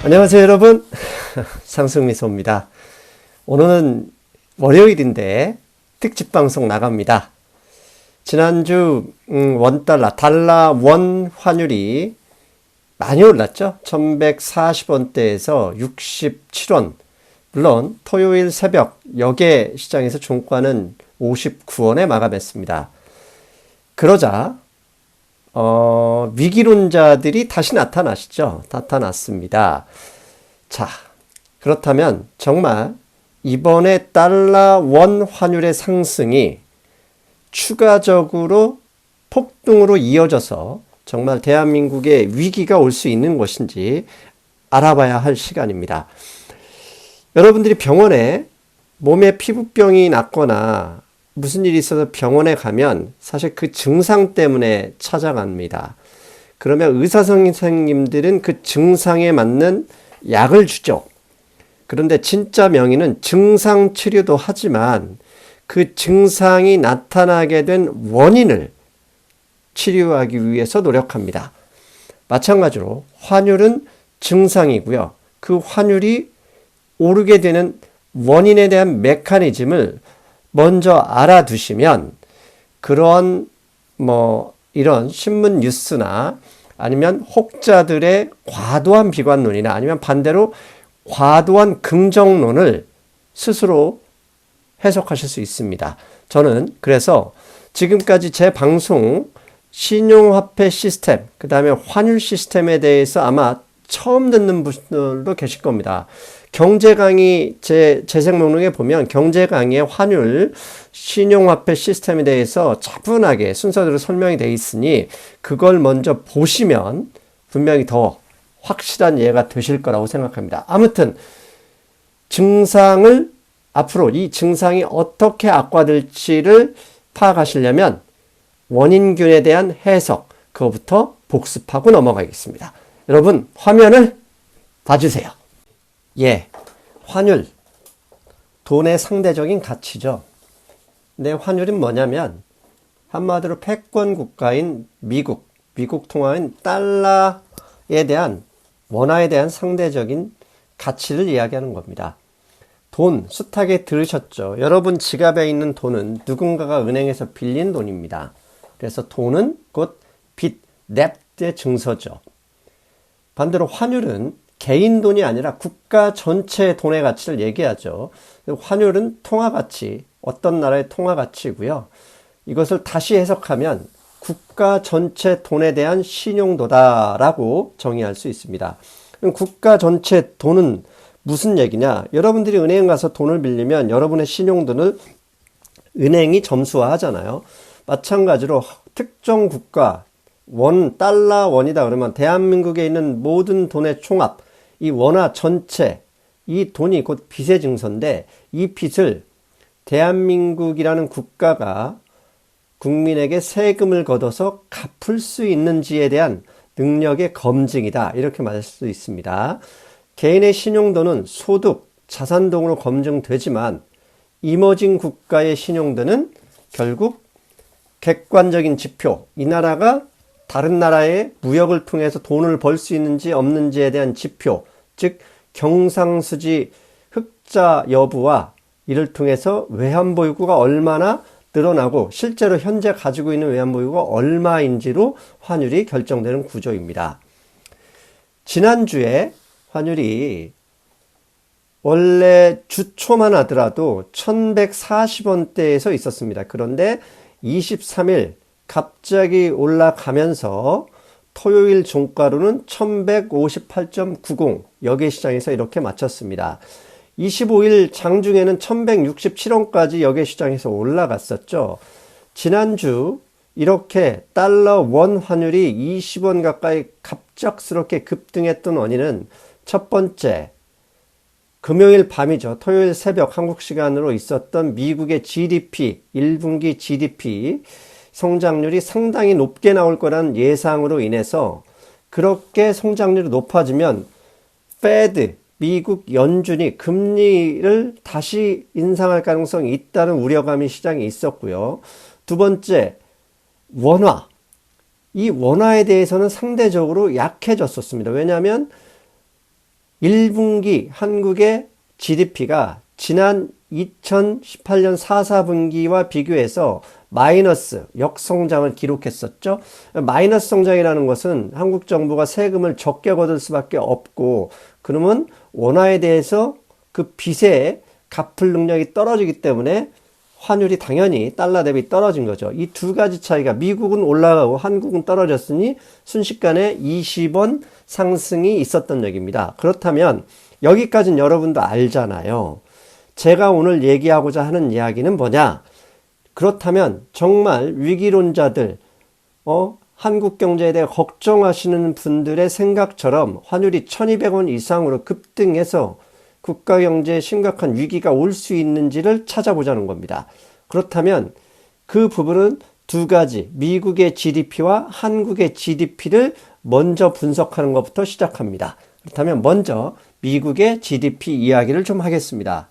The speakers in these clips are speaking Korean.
안녕하세요 여러분. 상승미소입니다. 오늘은 월요일인데 특집 방송 나갑니다. 지난주 원달러, 달러 원 환율이 많이 올랐죠. 1140원대에서 67원. 물론 토요일 새벽 역외 시장에서 종가는 59원에 마감했습니다. 그러자 위기론자들이 다시 나타났습니다. 자, 그렇다면 정말 이번에 달러 원 환율의 상승이 추가적으로 폭등으로 이어져서 정말 대한민국에 위기가 올 수 있는 것인지 알아봐야 할 시간입니다. 여러분들이 병원에 몸에 피부병이 났거나 무슨 일이 있어서 병원에 가면 사실 그 증상 때문에 찾아갑니다. 그러면 의사 선생님들은 그 증상에 맞는 약을 주죠. 그런데 진짜 명의는 증상 치료도 하지만 그 증상이 나타나게 된 원인을 치료하기 위해서 노력합니다. 마찬가지로 환율은 증상이고요. 그 환율이 오르게 되는 원인에 대한 메커니즘을 먼저 알아두시면 그런 이런 신문 뉴스나 아니면 혹자들의 과도한 비관론이나 아니면 반대로 과도한 긍정론을 스스로 해석하실 수 있습니다. 저는 그래서 지금까지 제 방송 신용화폐 시스템, 그 다음에 환율 시스템에 대해서 아마 처음 듣는 분들도 계실 겁니다. 경제 강의 재생 목록에 보면 경제 강의의 환율, 신용화폐 시스템에 대해서 차분하게 순서대로 설명이 되어 있으니 그걸 먼저 보시면 분명히 더 확실한 이해가 되실 거라고 생각합니다. 아무튼 증상을 앞으로 이 증상이 어떻게 악화될지를 파악하시려면 원인균에 대한 해석, 그거부터 복습하고 넘어가겠습니다. 여러분 화면을 봐주세요. 예, 환율, 돈의 상대적인 가치죠. 근데 환율은 뭐냐면 한마디로 패권 국가인 미국 통화인 달러에 대한 원화에 대한 상대적인 가치를 이야기하는 겁니다. 돈, 숱하게 들으셨죠? 여러분 지갑에 있는 돈은 누군가가 은행에서 빌린 돈입니다. 그래서 돈은 곧 빚, 넵의 증서죠. 반대로 환율은 개인 돈이 아니라 국가 전체의 돈의 가치를 얘기하죠. 환율은 통화가치, 어떤 나라의 통화가치고요. 이것을 다시 해석하면 국가 전체 돈에 대한 신용도다라고 정의할 수 있습니다. 그럼 국가 전체 돈은 무슨 얘기냐? 여러분들이 은행 가서 돈을 빌리면 여러분의 신용도를 은행이 점수화하잖아요. 마찬가지로 특정 국가, 달러 원이다 그러면 대한민국에 있는 모든 돈의 총합, 이 원화 전체, 이 돈이 곧 빚의 증서인데 이 빚을 대한민국이라는 국가가 국민에게 세금을 걷어서 갚을 수 있는지에 대한 능력의 검증이다. 이렇게 말할 수 있습니다. 개인의 신용도는 소득, 자산 등으로 검증되지만 이머징 국가의 신용도는 결국 객관적인 지표, 이 나라가 다른 나라의 무역을 통해서 돈을 벌 수 있는지 없는지에 대한 지표, 즉 경상수지 흑자 여부와 이를 통해서 외환보유고가 얼마나 늘어나고 실제로 현재 가지고 있는 외환보유고가 얼마인지로 환율이 결정되는 구조입니다. 지난주에 환율이 원래 주초만 하더라도 1140원대에서 있었습니다. 그런데 23일 갑자기 올라가면서 토요일 종가로는 1158.90 역외시장에서 이렇게 마쳤습니다. 25일 장중에는 1167원까지 역외시장에서 올라갔었죠. 지난주 이렇게 달러 원 환율이 20원 가까이 갑작스럽게 급등했던 원인은 첫 번째, 금요일 밤이죠. 토요일 새벽 한국 시간으로 있었던 미국의 GDP, 1분기 GDP 성장률이 상당히 높게 나올 거란 예상으로 인해서 그렇게 성장률이 높아지면 페드, 미국 연준이 금리를 다시 인상할 가능성이 있다는 우려감이 시장에 있었고요. 두 번째, 원화. 이 원화에 대해서는 상대적으로 약해졌었습니다. 왜냐하면 1분기 한국의 GDP가 지난 2018년 4, 4분기와 비교해서 마이너스 역성장을 기록했었죠. 마이너스 성장이라는 것은 한국 정부가 세금을 적게 거둘 수밖에 없고, 그러면 원화에 대해서 그 빚에 갚을 능력이 떨어지기 때문에 환율이 당연히 달러 대비 떨어진 거죠. 이 두 가지 차이가, 미국은 올라가고 한국은 떨어졌으니 순식간에 20원 상승이 있었던 얘기입니다. 그렇다면 여기까지는 여러분도 알잖아요. 제가 오늘 얘기하고자 하는 이야기는 뭐냐? 그렇다면 정말 위기론자들, 한국 경제에 대해 걱정하시는 분들의 생각처럼 환율이 1200원 이상으로 급등해서 국가 경제에 심각한 위기가 올 수 있는지를 찾아보자는 겁니다. 그렇다면 그 부분은 두 가지, 미국의 GDP와 한국의 GDP를 먼저 분석하는 것부터 시작합니다. 그렇다면 먼저 미국의 GDP 이야기를 좀 하겠습니다.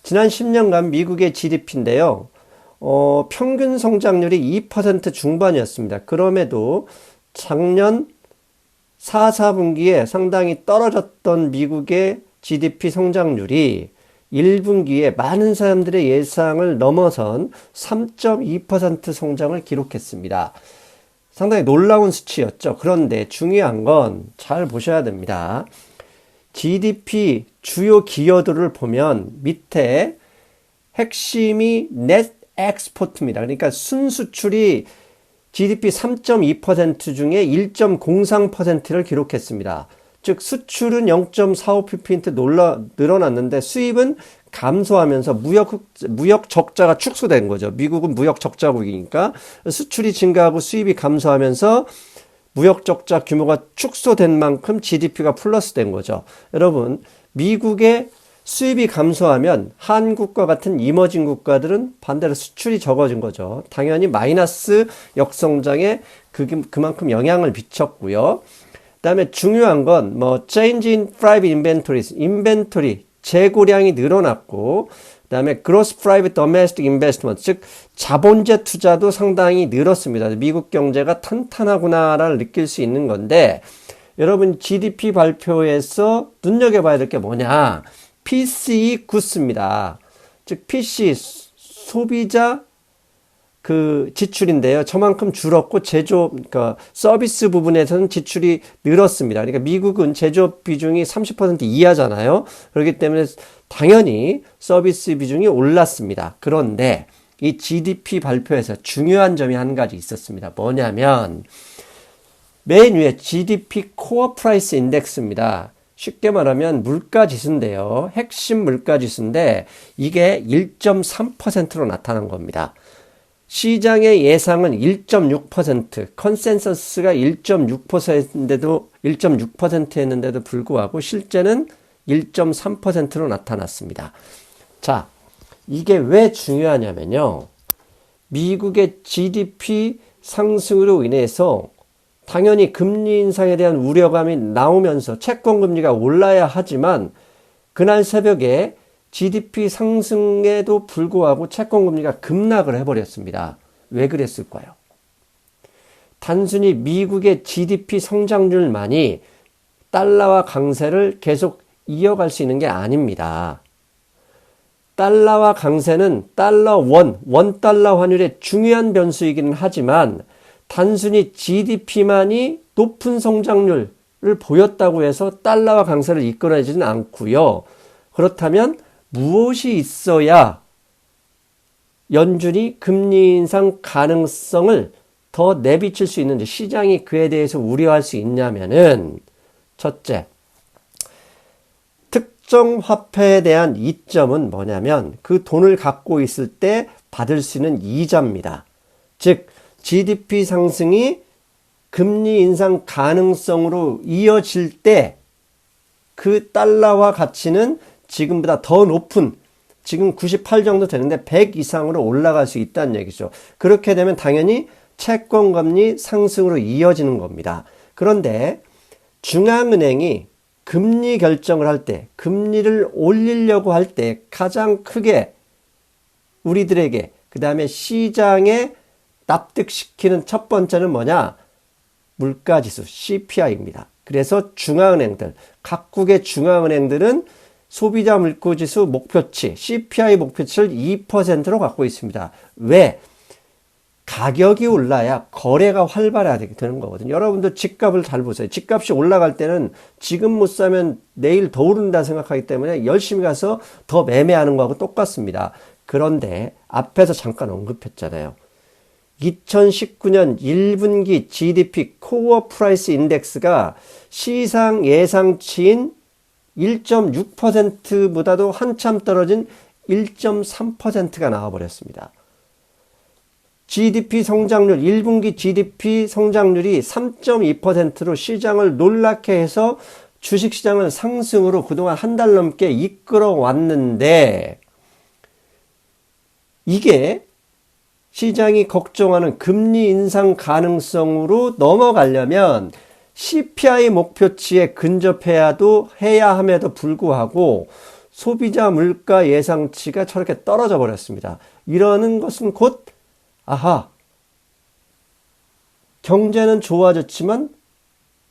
지난 10년간 미국의 GDP인데요. 평균 성장률이 2% 중반이었습니다. 그럼에도 작년 4, 4분기에 상당히 떨어졌던 미국의 GDP 성장률이 1분기에 많은 사람들의 예상을 넘어선 3.2% 성장을 기록했습니다. 상당히 놀라운 수치였죠. 그런데 중요한 건 잘 보셔야 됩니다. GDP 주요 기여도를 보면 밑에 핵심이 net export입니다. 그러니까 순수출이 GDP 3.2% 중에 1.03%를 기록했습니다. 즉 수출은 0.45ppm 늘어났는데 수입은 감소하면서 무역 적자가 축소된 거죠. 미국은 무역 적자국이니까 수출이 증가하고 수입이 감소하면서 무역 적자 규모가 축소된 만큼 GDP가 플러스 된 거죠. 여러분, 미국의 수입이 감소하면 한국과 같은 이머징 국가들은 반대로 수출이 적어진 거죠. 당연히 마이너스 역성장에 그만큼 영향을 미쳤고요. 그다음에 중요한 건 change in private inventories, 인벤토리 재고량이 늘어났고, 그다음에 gross private domestic investment, 즉 자본재 투자도 상당히 늘었습니다. 미국 경제가 탄탄하구나를 느낄 수 있는 건데, 여러분 GDP 발표에서 눈여겨봐야 될 게 뭐냐? PCE 구스입니다. 즉 PC 소비자 지출인데요. 저만큼 줄었고 그러니까 서비스 부분에서는 지출이 늘었습니다. 그러니까 미국은 제조업 비중이 30% 이하잖아요. 그렇기 때문에 당연히 서비스 비중이 올랐습니다. 그런데 이 GDP 발표에서 중요한 점이 한 가지 있었습니다. 뭐냐면 맨 위에 GDP 코어 프라이스 인덱스입니다. 쉽게 말하면 물가지수인데요. 핵심 물가지수인데 이게 1.3%로 나타난 겁니다. 시장의 예상은 1.6%, 컨센서스가 1.6%였는데도 불구하고 실제는 1.3%로 나타났습니다. 자, 이게 왜 중요하냐면요. 미국의 GDP 상승으로 인해서 당연히 금리 인상에 대한 우려감이 나오면서 채권금리가 올라야 하지만 그날 새벽에 GDP 상승에도 불구하고 채권금리가 급락을 해버렸습니다. 왜 그랬을까요? 단순히 미국의 GDP 성장률만이 달러와 강세를 계속 이어갈 수 있는 게 아닙니다. 달러와 강세는 원 달러 환율의 중요한 변수이기는 하지만 단순히 GDP만이 높은 성장률을 보였다고 해서 달러와 강세를 이끌어내지는 않고요. 그렇다면 무엇이 있어야 연준이 금리 인상 가능성을 더 내비칠 수 있는지, 시장이 그에 대해서 우려할 수 있냐면은, 첫째, 특정 화폐에 대한 이점은 뭐냐면 그 돈을 갖고 있을 때 받을 수 있는 이자입니다. 즉 GDP 상승이 금리 인상 가능성으로 이어질 때 그 달러화 가치는 지금보다 더 높은, 지금 98 정도 되는데 100 이상으로 올라갈 수 있다는 얘기죠. 그렇게 되면 당연히 채권금리 상승으로 이어지는 겁니다. 그런데 중앙은행이 금리 결정을 할 때, 금리를 올리려고 할 때 가장 크게 우리들에게, 그 다음에 시장에 납득시키는 첫 번째는 뭐냐? 물가지수 CPI입니다. 그래서 중앙은행들, 각국의 중앙은행들은 소비자 물가지수 목표치, CPI 목표치를 2%로 갖고 있습니다. 왜? 가격이 올라야 거래가 활발하게 되는 거거든요. 여러분도 집값을 잘 보세요. 집값이 올라갈 때는 지금 못 사면 내일 더 오른다 생각하기 때문에 열심히 가서 더 매매하는 거하고 똑같습니다. 그런데 앞에서 잠깐 언급했잖아요. 2019년 1분기 GDP 코어 프라이스 인덱스가 시장 예상치인 1.6%보다도 한참 떨어진 1.3%가 나와버렸습니다. GDP 성장률, 1분기 GDP 성장률이 3.2%로 시장을 놀랍게 해서 주식시장을 상승으로 그동안 한 달 넘게 이끌어 왔는데, 이게 시장이 걱정하는 금리 인상 가능성으로 넘어가려면 CPI 목표치에 근접해야도 해야 함에도 불구하고 소비자 물가 예상치가 저렇게 떨어져 버렸습니다. 이러는 것은 곧 아하, 경제는 좋아졌지만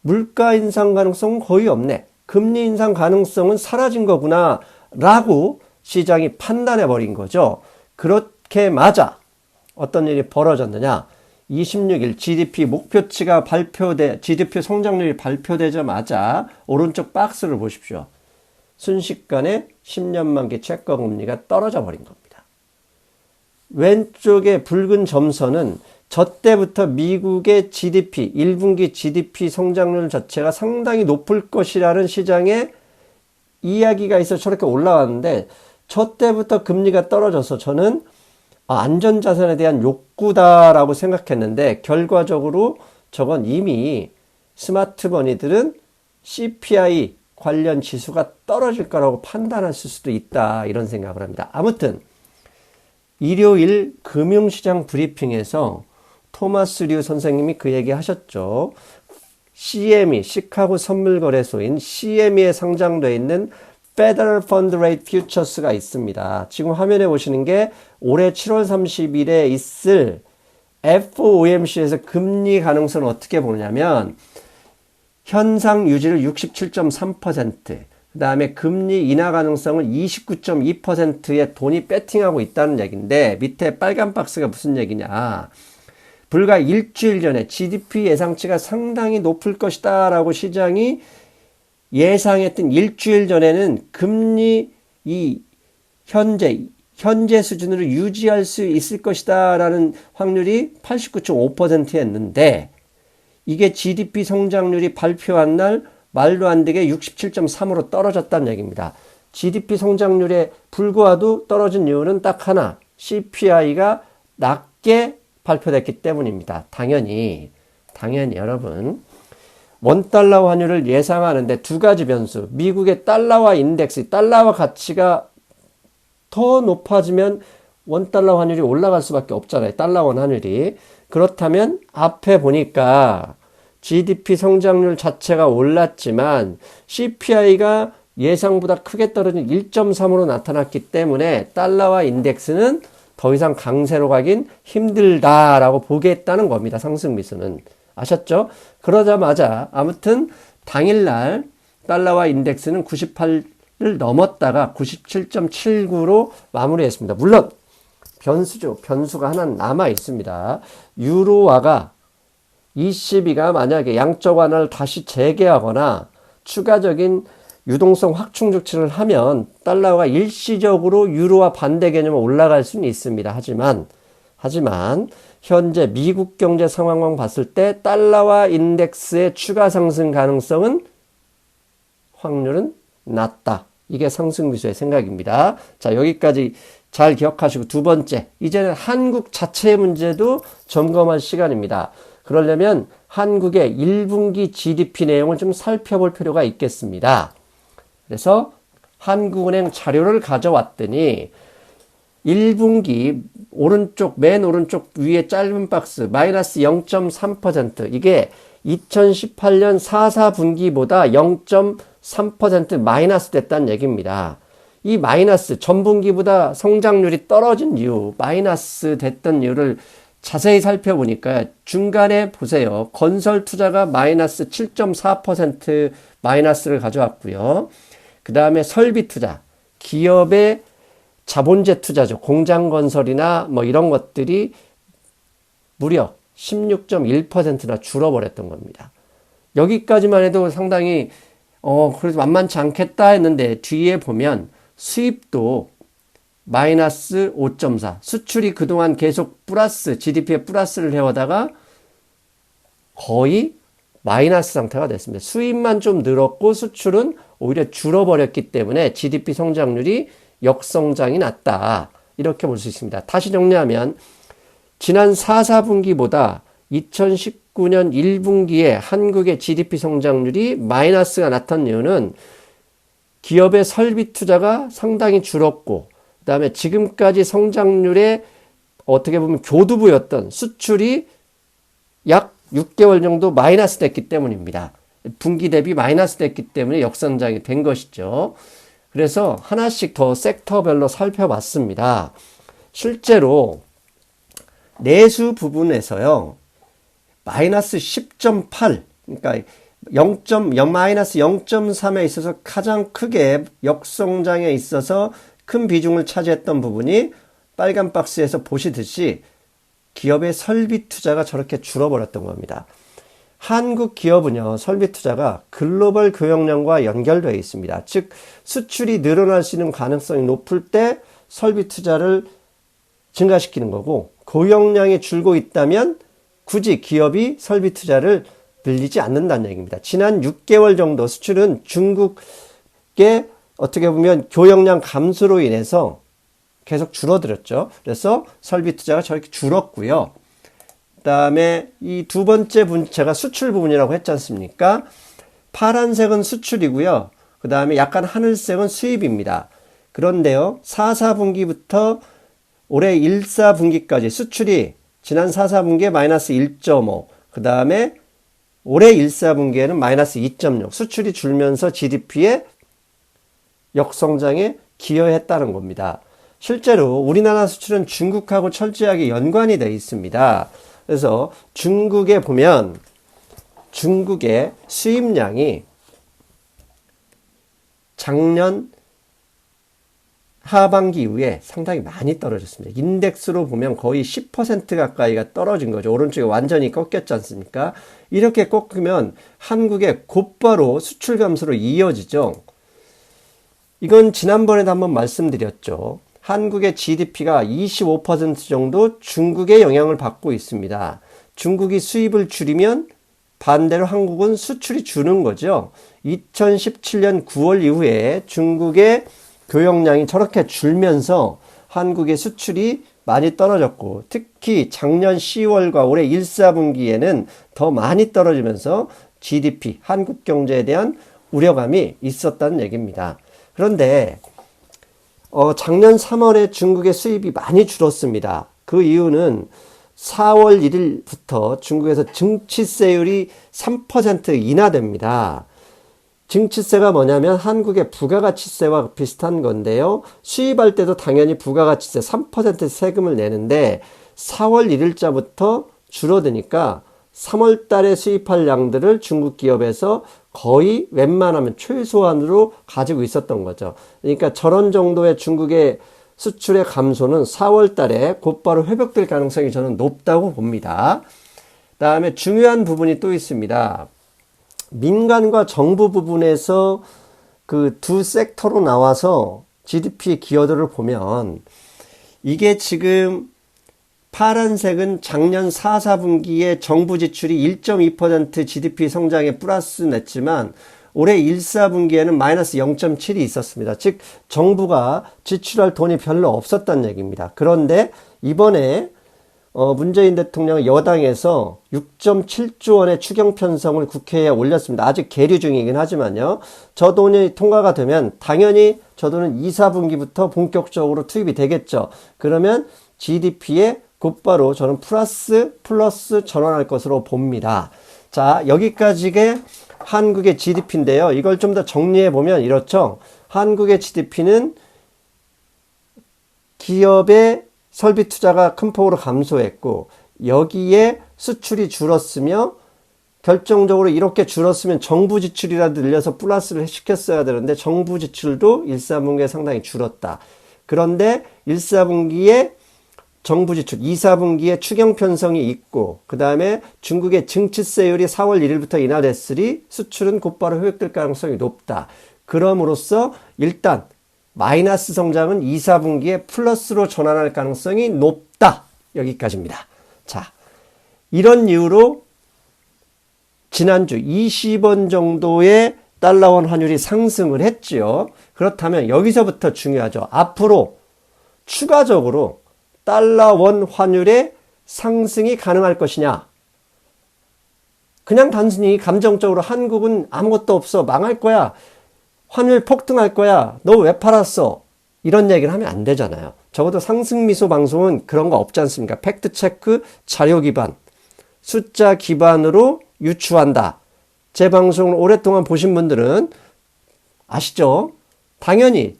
물가 인상 가능성은 거의 없네. 금리 인상 가능성은 사라진 거구나 라고 시장이 판단해 버린 거죠. 그렇게 맞아 어떤 일이 벌어졌느냐. 26일 GDP 목표치가 GDP 성장률이 발표되자마자 오른쪽 박스를 보십시오. 순식간에 10년 만기 채권 금리가 떨어져 버린 겁니다. 왼쪽의 붉은 점선은 저 때부터 미국의 GDP, 1분기 GDP 성장률 자체가 상당히 높을 것이라는 시장의 이야기가 있어 저렇게 올라왔는데, 저 때부터 금리가 떨어져서 저는 안전자산에 대한 욕구다라고 생각했는데, 결과적으로 저건 이미 스마트머니들은 CPI 관련 지수가 떨어질 거라고 판단했을 수도 있다, 이런 생각을 합니다. 아무튼 일요일 금융시장 브리핑에서 토마스 류 선생님이 그 얘기 하셨죠. CME, 시카고 선물거래소인 CME에 상장되어 있는 Federal Fund Rate Futures가 있습니다. 지금 화면에 보시는 게 올해 7월 30일에 있을 FOMC에서 금리 가능성을 어떻게 보냐면, 현상 유지를 67.3%, 그 다음에 금리 인하 가능성을 29.2%의 돈이 배팅하고 있다는 얘기인데, 밑에 빨간 박스가 무슨 얘기냐. 불과 일주일 전에 GDP 예상치가 상당히 높을 것이다 라고 시장이 예상했던 일주일 전에는 금리 현재 수준으로 유지할 수 있을 것이다 라는 확률이 89.5%였는데, 이게 GDP 성장률이 발표한 날 말도 안 되게 67.3으로 떨어졌다는 얘기입니다. GDP 성장률에 불구하고 떨어진 이유는 딱 하나, CPI가 낮게 발표됐기 때문입니다. 당연히 여러분, 원달러 환율을 예상하는데 두 가지 변수, 미국의 달러화 인덱스, 달러화 가치가 더 높아지면 원달러 환율이 올라갈 수밖에 없잖아요. 달러원 환율이. 그렇다면 앞에 보니까 GDP 성장률 자체가 올랐지만 CPI가 예상보다 크게 떨어진 1.3으로 나타났기 때문에 달러화 인덱스는 더 이상 강세로 가긴 힘들다라고 보겠다는 겁니다. 상승 미수는. 아셨죠? 그러자마자 아무튼 당일날 달러화 인덱스는 98을 넘었다가 97.79로 마무리했습니다. 물론 변수죠. 변수가 하나 남아 있습니다. 유로화가 ECB가 만약에 양적 완화를 다시 재개하거나 추가적인 유동성 확충 조치를 하면 달러가 일시적으로 유로화 반대 개념으로 올라갈 수는 있습니다. 하지만 현재 미국 경제 상황만 봤을 때 달러화 인덱스의 추가 상승 가능성은 확률은 낮다. 이게 상승 미수의 생각입니다. 자, 여기까지 잘 기억하시고, 두 번째, 이제는 한국 자체의 문제도 점검할 시간입니다. 그러려면 한국의 1분기 GDP 내용을 좀 살펴볼 필요가 있겠습니다. 그래서 한국은행 자료를 가져왔더니 1분기 맨 오른쪽 위에 짧은 박스 마이너스 0.3%, 이게 2018년 4분기보다 0.3% 마이너스 됐다는 얘기입니다. 이 마이너스, 전분기보다 성장률이 떨어진 이유, 마이너스 됐던 이유를 자세히 살펴보니까 중간에 보세요. 건설 투자가 마이너스 7.4% 마이너스를 가져왔고요. 그 다음에 설비 투자, 기업의 자본재 투자죠. 공장 건설이나 뭐 이런 것들이 무려 16.1%나 줄어버렸던 겁니다. 여기까지만 해도 상당히 그래도 만만치 않겠다 했는데 뒤에 보면 수입도 마이너스 5.4, 수출이 그동안 계속 플러스, GDP에 플러스를 해오다가 거의 마이너스 상태가 됐습니다. 수입만 좀 늘었고 수출은 오히려 줄어버렸기 때문에 GDP 성장률이 역성장이 났다. 이렇게 볼 수 있습니다. 다시 정리하면 지난 4, 4분기보다 2019년 1분기에 한국의 GDP 성장률이 마이너스가 나타난 이유는 기업의 설비 투자가 상당히 줄었고 그 다음에 지금까지 성장률에 어떻게 보면 교두보였던 수출이 약 6개월 정도 마이너스 됐기 때문입니다. 분기 대비 마이너스 됐기 때문에 역성장이 된 것이죠. 그래서 하나씩 더 섹터별로 살펴봤습니다. 실제로 내수 부분에서요. 마이너스 10.8, 그러니까 마이너스 0.3에 있어서 가장 크게 역성장에 있어서 큰 비중을 차지했던 부분이 빨간 박스에서 보시듯이 기업의 설비 투자가 저렇게 줄어버렸던 겁니다. 한국 기업은요, 설비 투자가 글로벌 교역량과 연결되어 있습니다. 즉, 수출이 늘어날 수 있는 가능성이 높을 때 설비 투자를 증가시키는 거고, 교역량이 줄고 있다면 굳이 기업이 설비 투자를 늘리지 않는다는 얘기입니다. 지난 6개월 정도 수출은 중국의 어떻게 보면 교역량 감소로 인해서 계속 줄어들었죠. 그래서 설비 투자가 저렇게 줄었고요. 그 다음에 이 두 번째 분체가 수출 부분이라고 했지 않습니까? 파란색은 수출이고요. 그 다음에 약간 하늘색은 수입입니다. 그런데요, 4, 4분기부터 올해 1, 4분기까지 수출이 지난 4, 4분기에 마이너스 1.5, 그 다음에 올해 1, 4분기에는 마이너스 2.6, 수출이 줄면서 GDP의 역성장에 기여했다는 겁니다. 실제로 우리나라 수출은 중국하고 철저하게 연관이 되어 있습니다. 그래서 중국에 보면 중국의 수입량이 작년 하반기 이후에 상당히 많이 떨어졌습니다. 인덱스로 보면 거의 10% 가까이가 떨어진 거죠. 오른쪽에 완전히 꺾였지 않습니까? 이렇게 꺾으면 한국의 곧바로 수출 감소로 이어지죠. 이건 지난번에도 한번 말씀드렸죠. 한국의 GDP가 25% 정도 중국의 영향을 받고 있습니다. 중국이 수입을 줄이면 반대로 한국은 수출이 주는 거죠. 2017년 9월 이후에 중국의 교역량이 저렇게 줄면서 한국의 수출이 많이 떨어졌고, 특히 작년 10월과 올해 1, 4분기에는 더 많이 떨어지면서 GDP, 한국 경제에 대한 우려감이 있었다는 얘기입니다. 그런데 작년 3월에 중국의 수입이 많이 줄었습니다. 그 이유는 4월 1일부터 중국에서 증치세율이 3% 인하됩니다. 증치세가 뭐냐면 한국의 부가가치세와 비슷한 건데요. 수입할 때도 당연히 부가가치세 3% 세금을 내는데 4월 1일자부터 줄어드니까 3월 달에 수입할 양들을 중국 기업에서 거의 웬만하면 최소한으로 가지고 있었던 거죠. 그러니까 저런 정도의 중국의 수출의 감소는 4월 달에 곧바로 회복될 가능성이 저는 높다고 봅니다. 다음에 중요한 부분이 또 있습니다. 민간과 정부 부분에서 그 두 섹터로 나와서 GDP 기여도를 보면 이게 지금 파란색은 작년 4, 4분기에 정부 지출이 1.2% GDP 성장에 플러스 냈지만 올해 1, 4분기에는 마이너스 0.7이 있었습니다. 즉 정부가 지출할 돈이 별로 없었다는 얘기입니다. 그런데 이번에 문재인 대통령 여당에서 6.7조 원의 추경 편성을 국회에 올렸습니다. 아직 계류 중이긴 하지만요. 저 돈이 통과가 되면 당연히 저 돈은 2, 4분기부터 본격적으로 투입이 되겠죠. 그러면 GDP에 곧바로 저는 플러스 전환할 것으로 봅니다. 자, 여기까지가 한국의 GDP인데요. 이걸 좀 더 정리해 보면 이렇죠. 한국의 GDP는 기업의 설비 투자가 큰 폭으로 감소했고 여기에 수출이 줄었으며 결정적으로 이렇게 줄었으면 정부 지출이라도 늘려서 플러스를 시켰어야 되는데 정부 지출도 1, 4분기에 상당히 줄었다. 그런데 1, 4분기에 정부 지출, 2, 4분기에 추경 편성이 있고 그 다음에 중국의 증치세율이 4월 1일부터 인하됐으니 수출은 곧바로 회복될 가능성이 높다. 그럼으로써 일단 마이너스 성장은 2, 4분기에 플러스로 전환할 가능성이 높다. 여기까지입니다. 자, 이런 이유로 지난주 20원 정도의 달러원 환율이 상승을 했지요. 그렇다면 여기서부터 중요하죠. 앞으로 추가적으로 달러원 환율의 상승이 가능할 것이냐. 그냥 단순히 감정적으로 한국은 아무것도 없어. 망할 거야. 환율 폭등할 거야. 너 왜 팔았어? 이런 얘기를 하면 안 되잖아요. 적어도 상승미소 방송은 그런 거 없지 않습니까? 팩트체크, 자료 기반, 숫자 기반으로 유추한다. 제 방송을 오랫동안 보신 분들은 아시죠? 당연히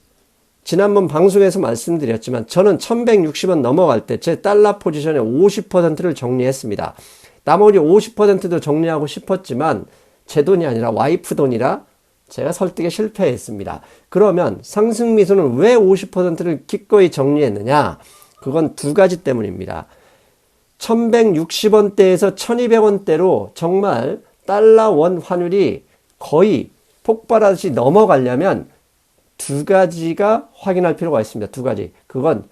지난번 방송에서 말씀드렸지만 저는 1160원 넘어갈 때 제 달러 포지션의 50%를 정리했습니다. 나머지 50%도 정리하고 싶었지만 제 돈이 아니라 와이프 돈이라 제가 설득에 실패했습니다. 그러면 상승미소는 왜 50%를 기꺼이 정리했느냐? 그건 두 가지 때문입니다. 1160원대에서 1200원대로 정말 달러 원 환율이 거의 폭발하듯이 넘어가려면 두 가지가 확인할 필요가 있습니다. 두 가지. 그건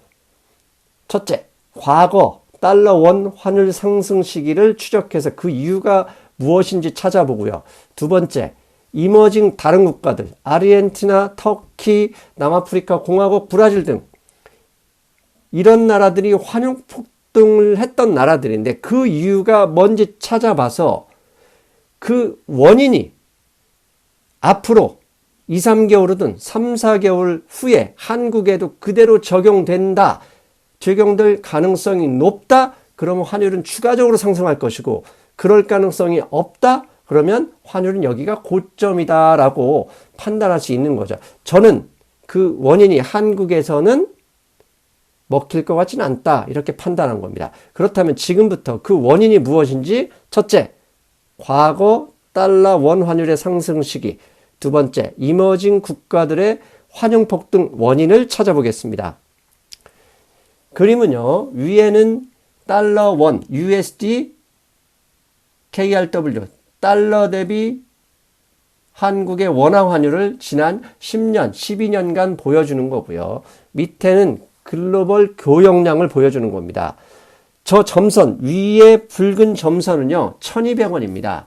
첫째, 과거 달러 원 환율 상승 시기를 추적해서 그 이유가 무엇인지 찾아보고요. 두 번째, 이머징 다른 국가들, 아르헨티나, 터키, 남아프리카 공화국, 브라질 등 이런 나라들이 환율 폭등을 했던 나라들인데 그 이유가 뭔지 찾아봐서 그 원인이 앞으로 2, 3개월이든 3, 4개월 후에 한국에도 그대로 적용될 가능성이 높다? 그러면 환율은 추가적으로 상승할 것이고 그럴 가능성이 없다? 그러면 환율은 여기가 고점이다라고 판단할 수 있는 거죠. 저는 그 원인이 한국에서는 먹힐 것 같지는 않다 이렇게 판단한 겁니다. 그렇다면 지금부터 그 원인이 무엇인지 첫째, 과거 달러 원 환율의 상승 시기, 두 번째, 이머징 국가들의 환율 폭등 원인을 찾아보겠습니다. 그림은요, 위에는 달러 원, USD, KRW, 달러 대비 한국의 원화 환율을 지난 10년, 12년간 보여주는 거고요. 밑에는 글로벌 교역량을 보여주는 겁니다. 저 점선, 위에 붉은 점선은요, 1200원입니다.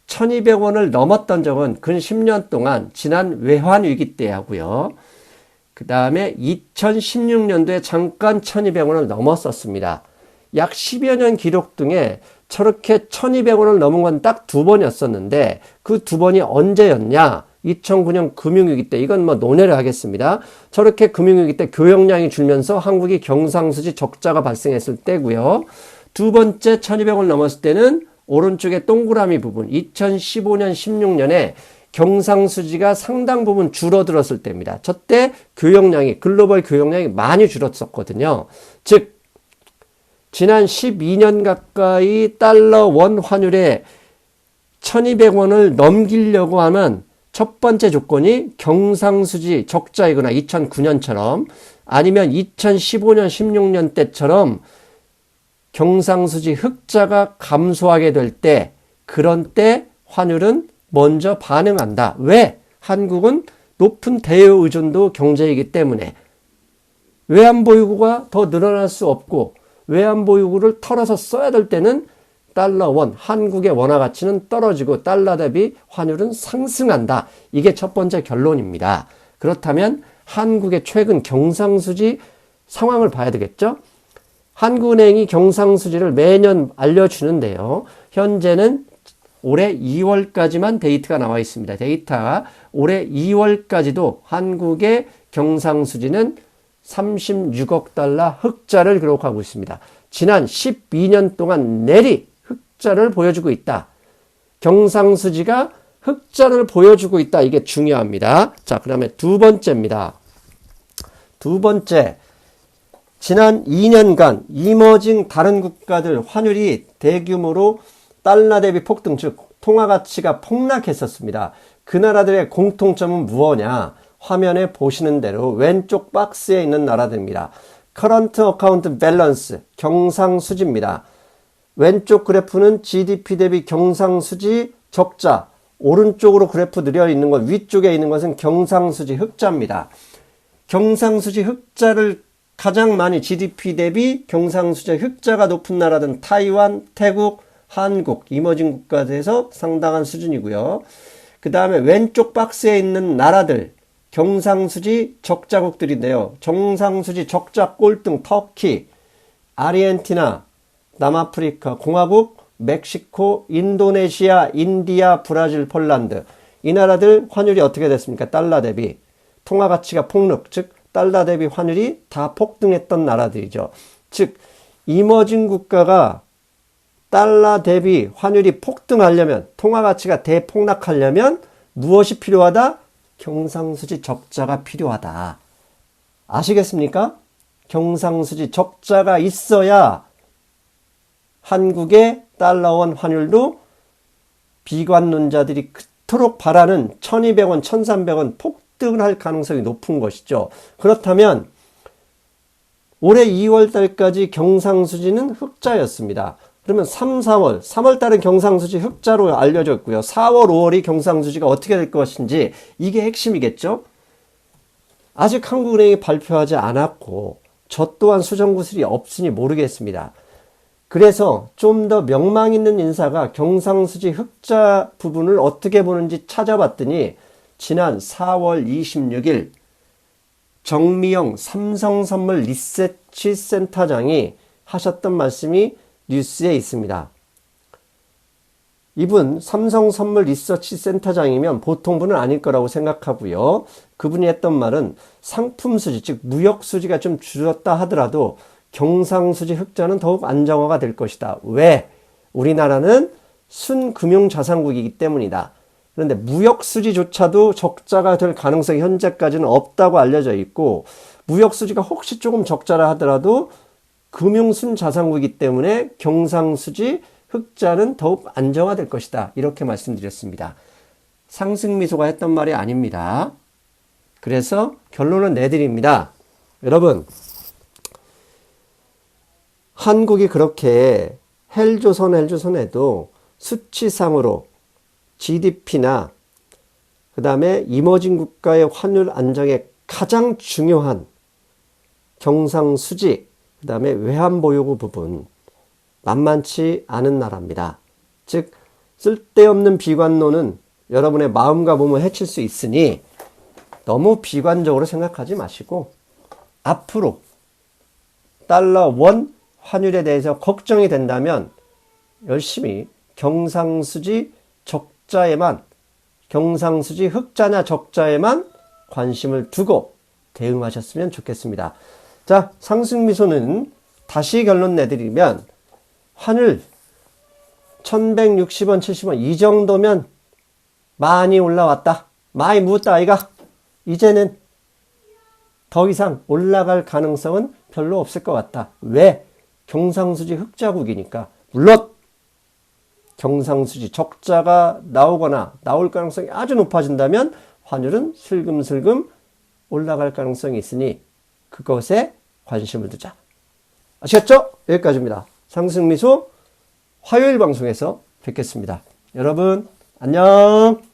1200원을 넘었던 적은 근 10년 동안 지난 외환위기 때 하고요. 그 다음에 2016년도에 잠깐 1200원을 넘었었습니다. 약 10여 년 기록 중에 저렇게 1200원을 넘은 건 딱 두 번이었었는데 그 두 번이 언제였냐? 2009년 금융위기 때, 이건 뭐 논외를 하겠습니다. 저렇게 금융위기 때 교역량이 줄면서 한국이 경상수지 적자가 발생했을 때고요. 두 번째 1200원을 넘었을 때는 오른쪽에 동그라미 부분 2015년 16년에 경상수지가 상당 부분 줄어들었을 때입니다. 저때 교역량이 글로벌 교역량이 많이 줄었었거든요. 즉 지난 12년 가까이 달러 원 환율에 1200원을 넘기려고 하면 첫 번째 조건이 경상수지 적자이거나 2009년처럼 아니면 2015년 16년 때처럼 경상수지 흑자가 감소하게 될 때, 그런 때 환율은 먼저 반응한다. 왜? 한국은 높은 대여 의존도 경제이기 때문에 외환보유고가 더 늘어날 수 없고 외환보유고를 털어서 써야 될 때는 달러 원, 한국의 원화 가치는 떨어지고 달러 대비 환율은 상승한다. 이게 첫 번째 결론입니다. 그렇다면 한국의 최근 경상수지 상황을 봐야 되겠죠? 한국은행이 경상수지를 매년 알려주는데요. 현재는 올해 2월까지만 데이터가 나와 있습니다. 데이터가 올해 2월까지도 한국의 경상수지는 36억 달러 흑자를 기록하고 있습니다. 지난 12년 동안 내리 흑자를 보여주고 있다. 경상수지가 흑자를 보여주고 있다. 이게 중요합니다. 자, 그 다음에 두 번째입니다. 두 번째, 지난 2년간 이머징 다른 국가들 환율이 대규모로 달러 대비 폭등, 즉 통화 가치가 폭락했었습니다. 그 나라들의 공통점은 무엇냐? 화면에 보시는 대로 왼쪽 박스에 있는 나라들입니다. Current Account Balance, 경상수지입니다. 왼쪽 그래프는 GDP 대비 경상수지 적자, 오른쪽으로 그래프 느려 있는 것, 위쪽에 있는 것은 경상수지 흑자입니다. 경상수지 흑자를 가장 많이 GDP 대비 경상수지 흑자가 높은 나라들은 타이완, 태국, 한국, 이머징 국가에서 상당한 수준이고요. 그 다음에 왼쪽 박스에 있는 나라들, 경상수지 적자국들인데요. 경상수지 적자 꼴등 터키, 아르헨티나, 남아프리카 공화국, 멕시코, 인도네시아, 인디아, 브라질, 폴란드. 이 나라들 환율이 어떻게 됐습니까? 달러 대비. 통화 가치가 폭락, 즉 달러 대비 환율이 다 폭등했던 나라들이죠. 즉 이머징 국가가 달러 대비 환율이 폭등하려면, 통화 가치가 대폭락하려면 무엇이 필요하다? 경상수지 적자가 필요하다. 아시겠습니까? 경상수지 적자가 있어야 한국의 달러원 환율도 비관론자들이 그토록 바라는 1200원, 1300원 폭등할 가능성이 높은 것이죠. 그렇다면 올해 2월 달까지 경상수지는 흑자였습니다. 그러면 3, 3월 달은 경상수지 흑자로 알려져 있고요. 4월, 5월이 경상수지가 어떻게 될 것인지 이게 핵심이겠죠. 아직 한국은행이 발표하지 않았고 저 또한 수정구슬이 없으니 모르겠습니다. 그래서 좀 더 명망 있는 인사가 경상수지 흑자 부분을 어떻게 보는지 찾아봤더니 지난 4월 26일 정미영 삼성선물 리서치 센터장이 하셨던 말씀이 뉴스에 있습니다. 이분 삼성선물 리서치 센터장이면 보통 분은 아닐 거라고 생각하고요. 그분이 했던 말은 상품수지, 즉 무역수지가 좀 줄었다 하더라도 경상수지 흑자는 더욱 안정화가 될 것이다. 왜? 우리나라는 순금융자산국이기 때문이다. 그런데 무역수지조차도 적자가 될 가능성이 현재까지는 없다고 알려져 있고, 무역수지가 혹시 조금 적자라 하더라도 금융순자산국이기 때문에 경상수지 흑자는 더욱 안정화될 것이다. 이렇게 말씀드렸습니다. 상승미소가 했던 말이 아닙니다. 그래서 결론은 내드립니다. 여러분, 한국이 그렇게 헬조선에도 수치상으로 GDP나 그 다음에 이머징 국가의 환율 안정에 가장 중요한 경상수지, 그 다음에 외환보유고 부분 만만치 않은 나라입니다. 즉 쓸데없는 비관론은 여러분의 마음과 몸을 해칠 수 있으니 너무 비관적으로 생각하지 마시고 앞으로 달러 원 환율에 대해서 걱정이 된다면 열심히 경상수지 적자에만, 경상수지 흑자냐 적자에만 관심을 두고 대응하셨으면 좋겠습니다. 자, 상승미소는 다시 결론 내드리면 환율 1160원, 70원 이 정도면 많이 올라왔다. 많이 묻었다 아이가. 이제는 더 이상 올라갈 가능성은 별로 없을 것 같다. 왜? 경상수지 흑자국이니까. 물론 경상수지 적자가 나오거나 나올 가능성이 아주 높아진다면 환율은 슬금슬금 올라갈 가능성이 있으니 그것에 관심을 두자. 아시겠죠? 여기까지입니다. 상승미소 화요일 방송에서 뵙겠습니다. 여러분 안녕.